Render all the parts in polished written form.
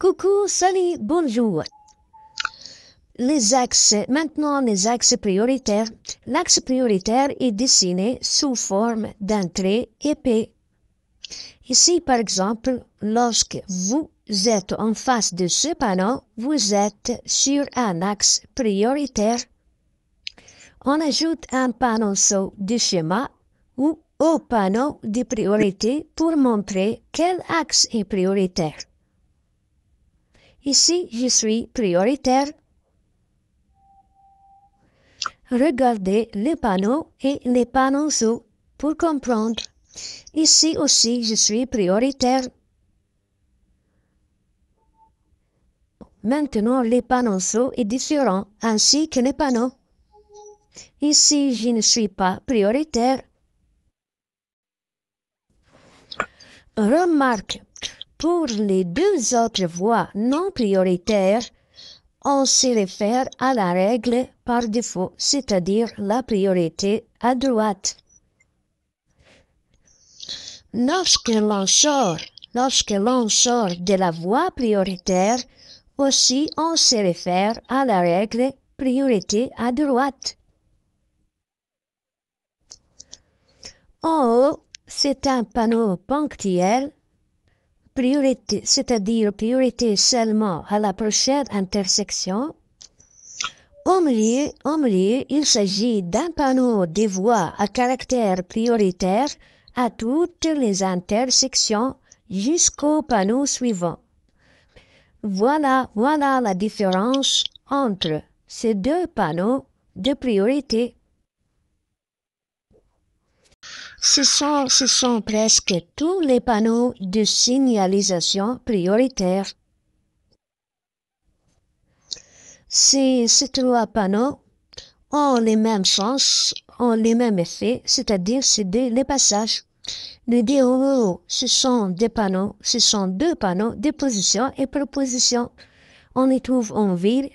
Coucou, salut, bonjour. Maintenant les axes prioritaires. L'axe prioritaire est dessiné sous forme d'un trait épais. Ici, par exemple, lorsque vous êtes en face de ce panneau, vous êtes sur un axe prioritaire. On ajoute un panneau de schéma ou au panneau de priorité pour montrer quel axe est prioritaire. Ici, je suis prioritaire. Regardez les panneaux et les panneaux pour comprendre. Ici aussi, je suis prioritaire. Maintenant, les panneaux sont différents, ainsi que les panneaux. Ici, je ne suis pas prioritaire. Remarque, pour les deux autres voies non prioritaires, on se réfère à la règle par défaut, c'est-à-dire la priorité à droite. Lorsque l'on sort de la voie prioritaire, aussi on se réfère à la règle priorité à droite. En haut, c'est un panneau ponctuel, priorité, c'est-à-dire priorité seulement à la prochaine intersection. Au milieu, il s'agit d'un panneau des voies à caractère prioritaire à toutes les intersections jusqu'au panneau suivant. Voilà la différence entre ces deux panneaux de priorité. Ce sont presque tous les panneaux de signalisation prioritaire. Ces trois panneaux ont les mêmes sens, ont les mêmes effets, c'est-à-dire c'est les passages. Les deux hauts, ce sont deux panneaux de position et proposition. On les trouve en ville,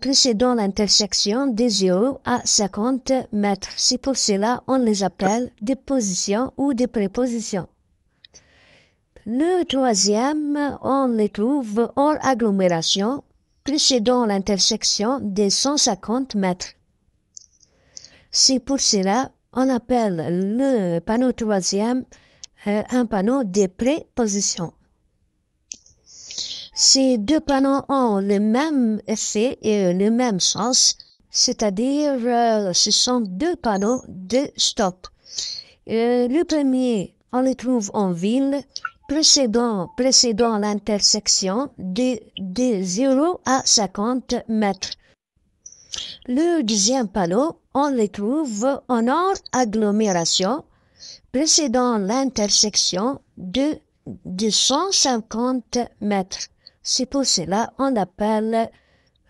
précédant l'intersection des 0 à 50 mètres. C'est pour cela on les appelle des positions ou des prépositions. Le troisième, on les trouve hors agglomération, précédant l'intersection des 150 mètres. C'est pour cela on appelle le panneau troisième un panneau de préposition. Ces deux panneaux ont le même effet et le même sens, c'est-à-dire ce sont deux panneaux de stop. Le premier, on le trouve en ville, précédant l'intersection de 0 à 50 mètres. Le deuxième panneau, on le trouve en hors agglomération, précédant l'intersection de 150 mètres. C'est pour cela on l'appelle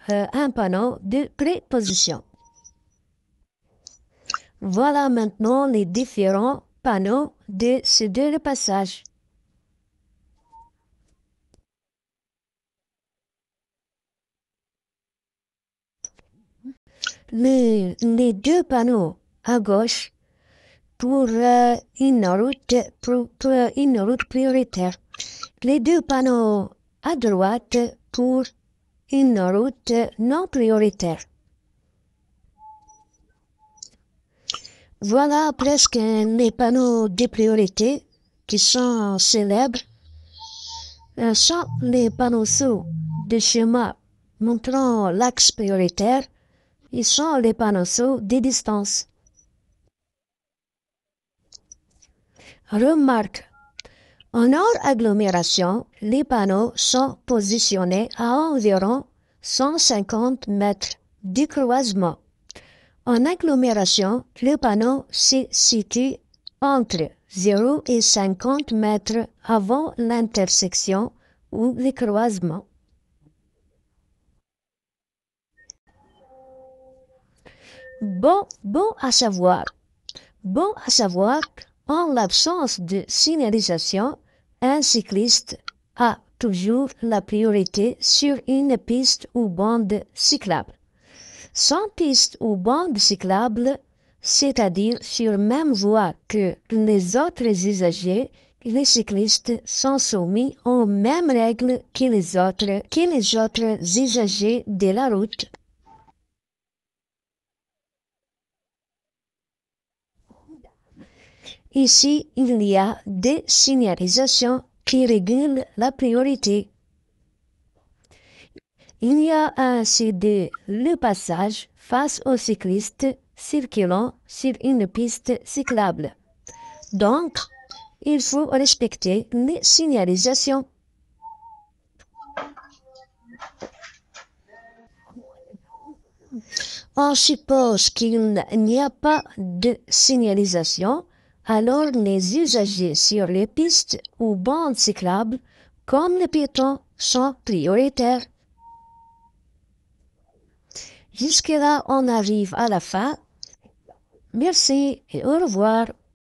un panneau de préposition. Voilà maintenant les différents panneaux de ces deux passages. Les deux panneaux à gauche pour une route prioritaire. Les deux panneaux à droite pour une route non prioritaire. Voilà presque les panneaux de priorité qui sont célèbres. Sans les panneaux de schéma montrant l'axe prioritaire, ils sont les panneaux de distance. Remarque, en hors agglomération, les panneaux sont positionnés à environ 150 mètres du croisement. En agglomération, le panneau se situe entre 0 et 50 mètres avant l'intersection ou le croisement. Bon à savoir, en l'absence de signalisation, un cycliste a toujours la priorité sur une piste ou bande cyclable. Sans piste ou bande cyclable, c'est-à-dire sur même voie que les autres usagers les cyclistes sont soumis aux mêmes règles que les autres usagers de la route. Ici, il y a des signalisations qui régulent la priorité. Il y a ainsi le passage face aux cyclistes circulant sur une piste cyclable. Donc, il faut respecter les signalisations. On suppose qu'il n'y a pas de signalisation, alors les usagers sur les pistes ou bandes cyclables, comme les piétons, sont prioritaires. Jusque-là, on arrive à la fin. Merci et au revoir.